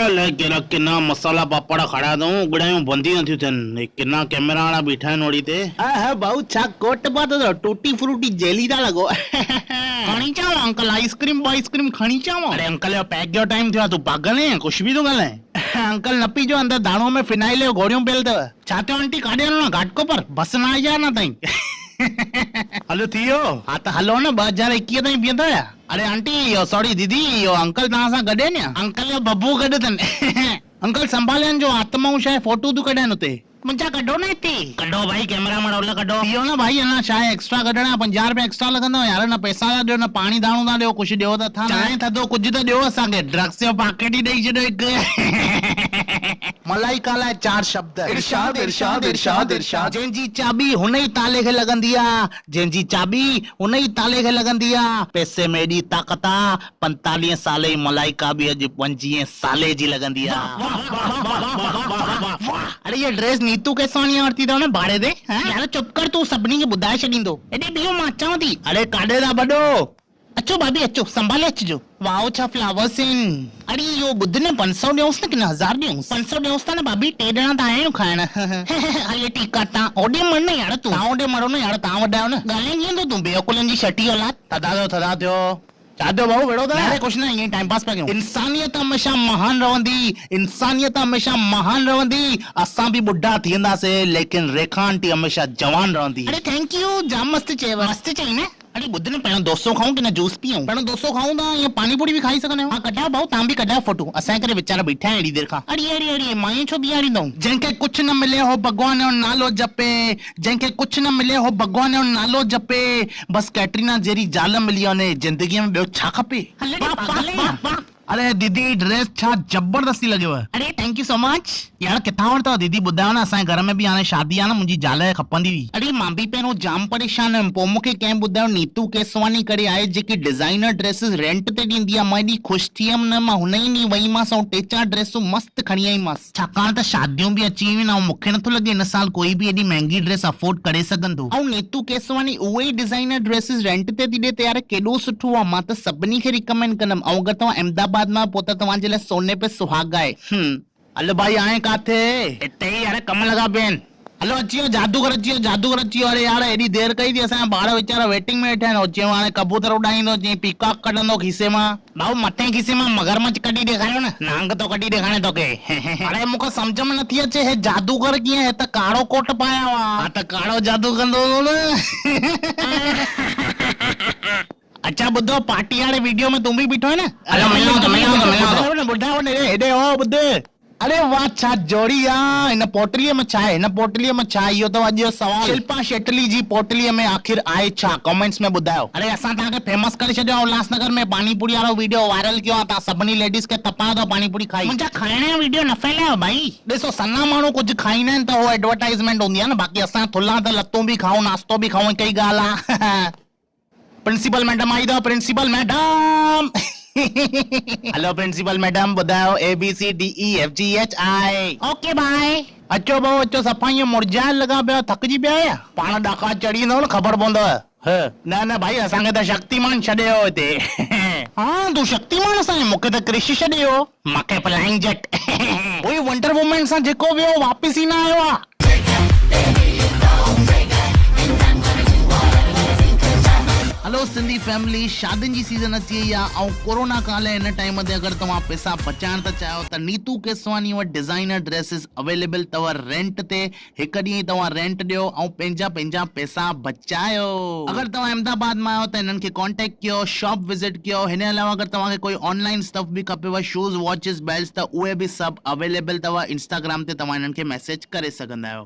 ले केरा किना मसाला पापड़ खड़ा दूं उगड़ायूं बंदी नथी थियन किना कैमरा वाला बीठा है नोड़ी ते हा भाऊ छा कोट पातो तो टूटी फ्रूटी जेली दा लगो खणी चाव अंकल आइसक्रीम खणी चाव। अरे अंकल यो पैक जो टाइम थियो तू पागल है कुछ भी तो गल है अंकल न पीजो अंदर दाणो में फिनाइल जो गोरियों पेल तव छा थियो आंटी काढे ना घाटको पर बस ना जा ना ताई हलो थियो हाँ तो हलो ना 2021 ताईं बीहंदा या। अरे आंटी सॉरी दीदी यो अंकल तहां सां गॾु आहिनि अंकल जो बब्बू गॾु अथनि अंकल संभालियनि जो आत्माऊं छा फोटो तू कढनि हुते मुंहिंजा कढो न हिते कढो भाई कैमरा में रोल कढो इहो न भाई अञा छा एक्स्ट्रा कढणा 50 रुपया एक्स्ट्रा लॻंदव यार न पैसा था ॾियो न पाणी दाणो था ॾियो कुझु ॾियो त था चांहि थधो कुझु त ॾियो असांखे ड्रग्स जो पैकेट ई ॾेई छॾियो हिकु मलाई काला 4 शब्द इरशाद इरशाद इरशाद इरशाद जंहिंजी चाबी हुन ई ताले खे लॻंदी आहे जंहिंजी चाबी हुन ई ताले खे लॻंदी आहे पैसे में एॾी ताक़त आहे 45 साले जी मलाइका बि अॼु 25 साले जी लॻंदी आहे। अरे ये ड्रेस नीतू केसवानी वरती अथव न भाड़े ते यार चुप कर तू सभिनी खे ॿुधाए छॾींदो एॾे बीहो मां अचांव थी। अरे काॾे था बॾो अचो भाभी अचो संभाले अचिजो वाओ छा फ्लावर्स आहिनि। अरे इहो ॿुध न 500 ॾियोसि न कि 1000 ॾियोसि 500 ॾियोसि था न भाभी 3 ॼणा त आया आहियूं खाइण हले ठीकु आहे तव्हां ओॾे मर न यार तव्हां ओॾे मरो न यार तव्हां वॾा आहियो न ॻाल्हाइनि कीअं तूं बेअकुलनि जी छठी औलाद थदा थियो छा थियो भाऊ वेड़ो था अरे कुछ ना ईअं टाइम पास पिया कयूं। इंसानियत हमेशा महान रहंदी इंसानियत हमेशा महान रहंदी असां बि ॿुढा थींदासीं लेकिन रेखा आंटी हमेशा जवान रहंदी। अरे थैंक यू जाम मस्त चयव मस्त चई न। अरे ॿुध न पहिरों डोसो खाऊं कि न जूस पियूं पहिरों डोसो खाऊं था या पानी पूरी भी खाई सघंदा आहियो। हाँ कढायो भाऊ तव्हां बि कढायो फोटो असांजे करे वीचारा बीठा आहिनि एॾी देर खां। अरे मायूं छो बीहारींदो जंहिंखे कुझु न मिले हो भॻवान जो नालो जपे जंहिंखे कुझु न मिले हो भॻवान जो नालो जपे बस कैटरीना जहिड़ी ज़ाल मिली वञे जिंदगीअ में ॿियो छा खपे। अरे दीदी ड्रेस छा जबरदस्ती लॻेव। अरे थैंक यू सो मच यार किथां वरितव दीदी ॿुधायो न असांजे घर में बि हाणे शादी आहे न मुंहिंजी ज़ाल खपंदी हुई। अरे मां बि पहिरों जाम परेशान हुयमि पोइ मूंखे कंहिं ॿुधायो नीतू केसवानी करे आहे जेकी डिज़ाइनर ड्रेसिस रेंट ते ॾींदी आहे मां एॾी ख़ुशि थी वियमि न मां हुन ई ॾींहुं वईमांसि ऐं 3-4 ड्रेसूं मस्तु खणी आईमांसि छाकाणि त शादियूं बि अची वियूं ऐं मूंखे नथो लॻे हिन साल कोई बि एॾी महांगी ड्रेस अफोर्ड करे सघंदो ऐं नीतू केसवानी उहे ई डिज़ाइनर ड्रेसिस रेंट ते थी ॾे त यार केॾो सुठो आहे मां त सभिनी खे रिकमेंड कंदमि ऐं अगरि तव्हां अहमदाबाद मां पोइ त तव्हांजे लाइ सोने पे सुहागा आहे। हलो भाई आए काथे हिते ई यार कम लॻा पिया आहिनि हलो अची जादूगर अची वियो अरे यार एॾी देर कई थी असांजा ॿार वीचारा वेटिंग में वेठा आहिनि चयूं हाणे कबूतर उॾाईंदो चई पीकॉक कढंदो खीसे मां भाऊ मथे खीसे मां मगरमच्छ कढी ॾेखारियो न नांग तो कढी ॾेखारे तोखे। अरे मूंखे सम्झ में नथी अचे हे जादूगर कीअं त कारो कोट पाया हुआ त कारो जादू कंदो अच्छा ॿुधो पार्टी वाले वीडियो में तुम भी बीठो है ना ॿुधायो हेॾे हो ॿुध अरे वाह छा जोड़ी आहे हिन पोटलीअ में छा आहे हिन पोटलीअ में छा इहो त अॼु जो सवाल शिल्पा शेट्टी जी पोटलीअ में आखिर आहे छा कमेंट्स में ॿुधायो। अरे असां तव्हांखे फेमस करे छॾियो उल्हासनगर में पानी पूरी वारो वीडियो वायरल कयो आहे तव्हां सभिनी लेडीज़ खे तपायो अथव पानी पूरी खाई मुंहिंजा खाइण जो वीडियो न फैलायो भाई ॾिसो सन्ना माण्हू कुझु खाईंदा आहिनि त उहो एडवर्टाइज़मेंट हूंदी आहे न बाक़ी असां थुल्हा त लतूं बि खाऊं नाश्तो बि खाऊं हिकु ई ॻाल्हि आहे। प्रिंसिपल मैडम आई अथव principal madam hello principal madam ॿुधायो ABCDEFGHI ओके बाय अचो भाऊ अचो सफ़ाई मुरझाइण लॻा पिया थकिजी पिया आहियो पाण ॾाका चढ़ी वेंदव न ख़बर पवंदव न भाई असांखे त शक्तिमान छॾियो हिते हाँ तूं शक्तिमान असांखे मूंखे त क्रिश छॾियो मूंखे फ्लाइंग जेट उहे वंडर वुमन सां जेको वियो वापसि ई न आयो आहे। हेलो सिंधी फैमिली शादियुनि जी सीज़न अची वई आहे ऐं कोरोना काल हिन टाइम ते अगरि तव्हां पैसा बचाइण था चाहियो त नीतू केसवानी वटि डिज़ाइनर ड्रेसिस अवेलेबल अथव रेंट ते हिकु ॾींहुं तव्हां रेंट ॾियो ऐं पंहिंजा पैसा बचायो। अगरि तव्हां अहमदाबाद मां आहियो त हिननि खे कॉन्टेक्ट कयो शॉप विज़िट कयो हिन अलावा अगरि तव्हांखे कोई ऑनलाइन स्टफ बि खपेव शूज़ वॉचिस बेल्ट्स त उहे बि सभु अवेलेबल अथव इंस्टाग्राम ते तव्हां हिननि खे मैसेज करे सघंदा आहियो।